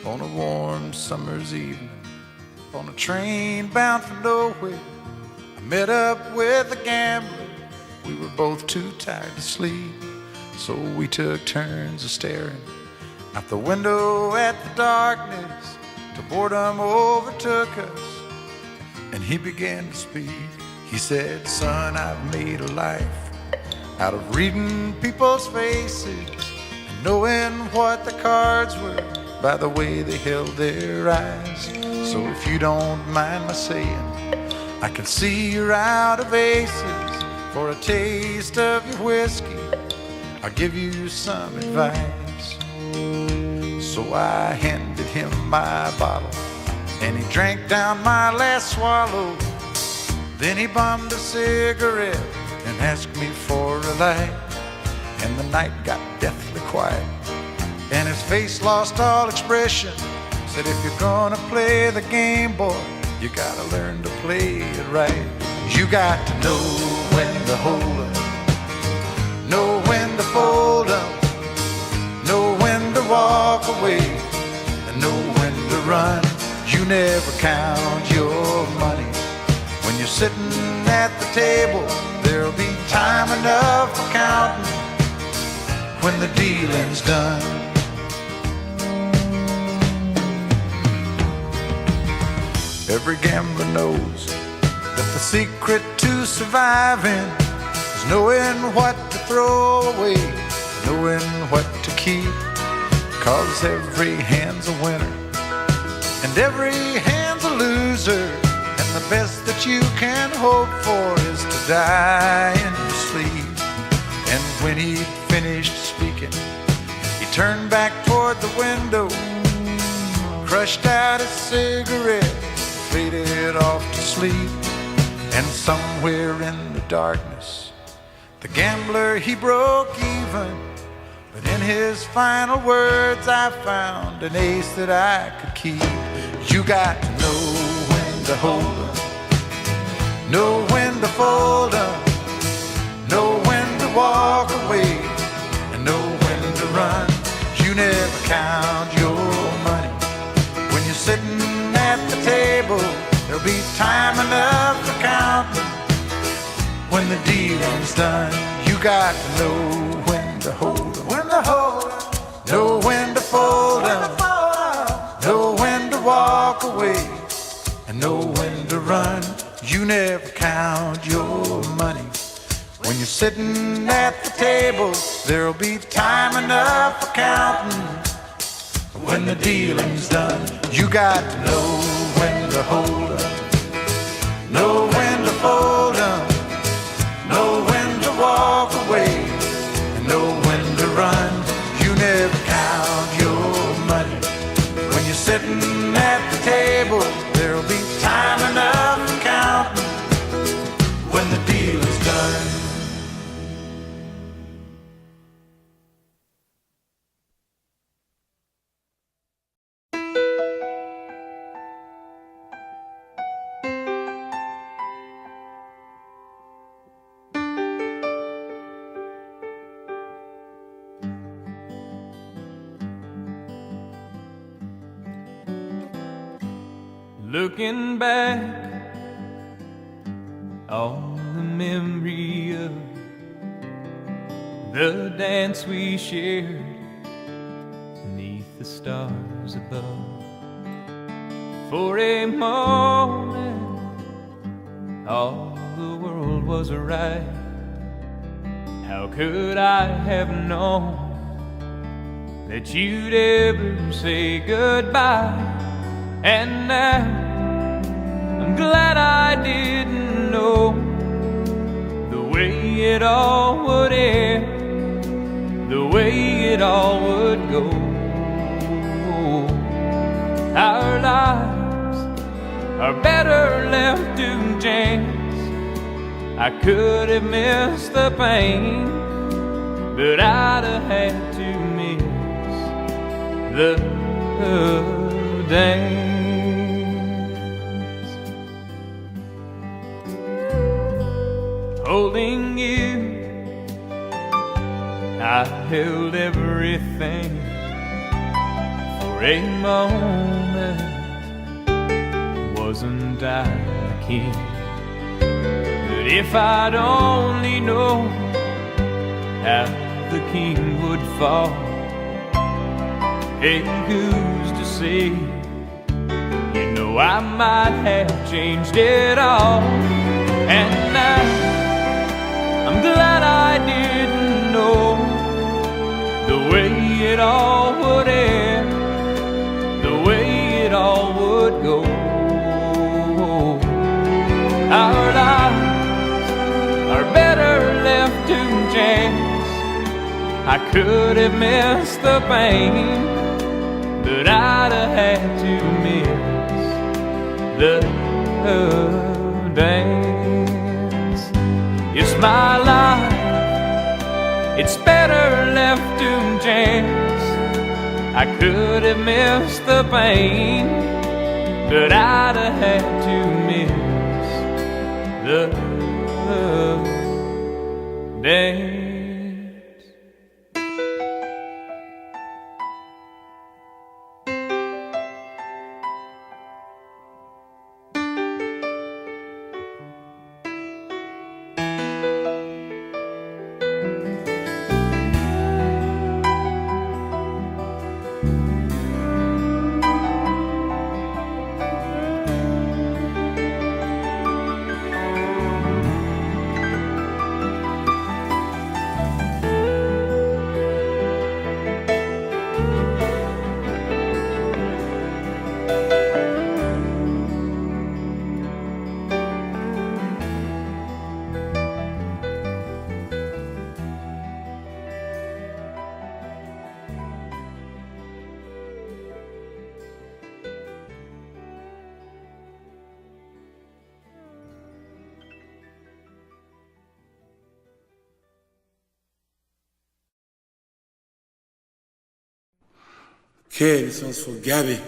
on a warm summer's evening, on a train bound for nowhere. I met up with a gambler. We were both too tired to sleep, so we took turns of staring out the window at the darkness till boredom overtook us, and he began to speak. He said, "Son, I've made a life out of reading people's faces and knowing what the cards were by the way they held their eyes. So if you don't mind my saying, I can see you're out of aces. For a taste of your whiskey, I'll give you some advice." So I handed him my bottle, and he drank down my last swallow. Then he bummed a cigarette and asked me for a light, and the night got deathly quiet, and his face lost all expression. Said, "If you're gonna play the game, boy, you gotta learn to play it right. You got to know when to hold up, know when to fold up, know when to walk away, and know when to run. You never count your money when you're sitting at the table. There'll be time enough for counting when the dealing's done." Every gambler knows that the secret to surviving is knowing what to throw away, knowing what to keep. 'Cause every hand's a winner and every hand's a loser, and the best that you can hope for is to die in your sleep. And when he'd finished speaking, he turned back toward the window, crushed out his cigarette, faded off to sleep. And somewhere in the darkness, the gambler, he broke even. But in his final words, I found an ace that I could keep. You got to know when to hold up, know when to fold up, know when to walk away, and know when to run. You never count your money when you're sitting at the table. There'll be time enough for counting when the dealing's done. You got to know when to hold up, when to hold up, know when to fold up, know when to walk away, and know when to run. You never count your money when you're sitting at the table. There'll be time enough for counting when the dealing's done. You got to know when to hold up, know when to fold up, know when to walk away, and know when to run. You never count your money when you're sitting at the table. There'll be time enough for counting when the deal is done. Looking back on the memory of the dance we shared beneath the stars above. For a moment, all the world was right. How could I have known that you'd ever say goodbye? And now I'm glad I didn't know the way it all would end, the way it all would go. Our lives are better left to chance. I could have missed the pain, but I'd have had to miss the dance. Holding you, I held everything, for For a moment, wasn't I the king? But if I'd only known how the king would fall, hey, who's to say? You know I might have changed it all. And now I'm glad I didn't know the way it all would end, the way it all would go. Our lives are better left to chance. I could have missed the pain, but I'd have had to miss the dance. It's my life, it's better left to chance. I could have missed the pain, but I'd have had to miss the dance. Okay, this one's for Gabby.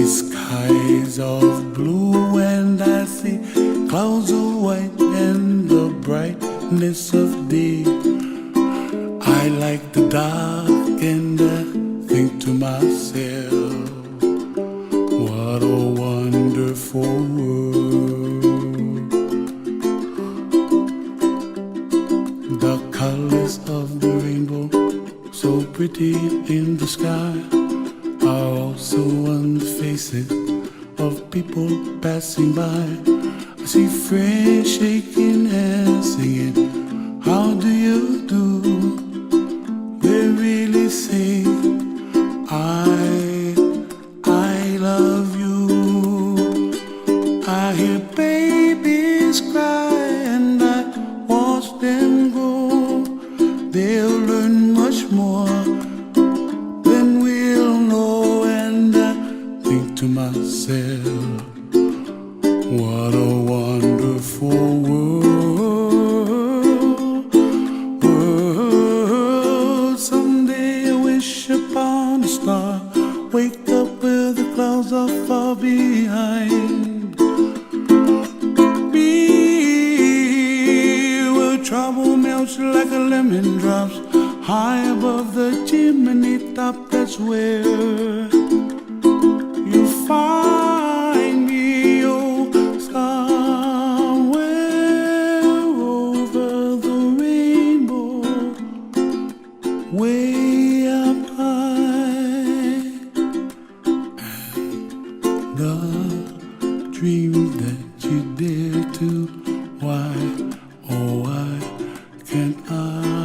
Skies of blue and I see clouds of white and the wonderful world. The colors of the rainbow, so pretty in the sky, are also on the faces of people passing by. I see friends shaking hands, singing, how do you do? They really say, I love you. I hear babies cry and I watch them grow. They'll learn much more than we'll know. And I think to myself, what a wonderful world. Someday I wish upon a star, wake up where the clouds are far behind me, where trouble melts like a lemon drops high above the chimney top. That's where you find me, oh, somewhere over the rainbow, way up high. The dreams that you dare to, why, oh why can't I?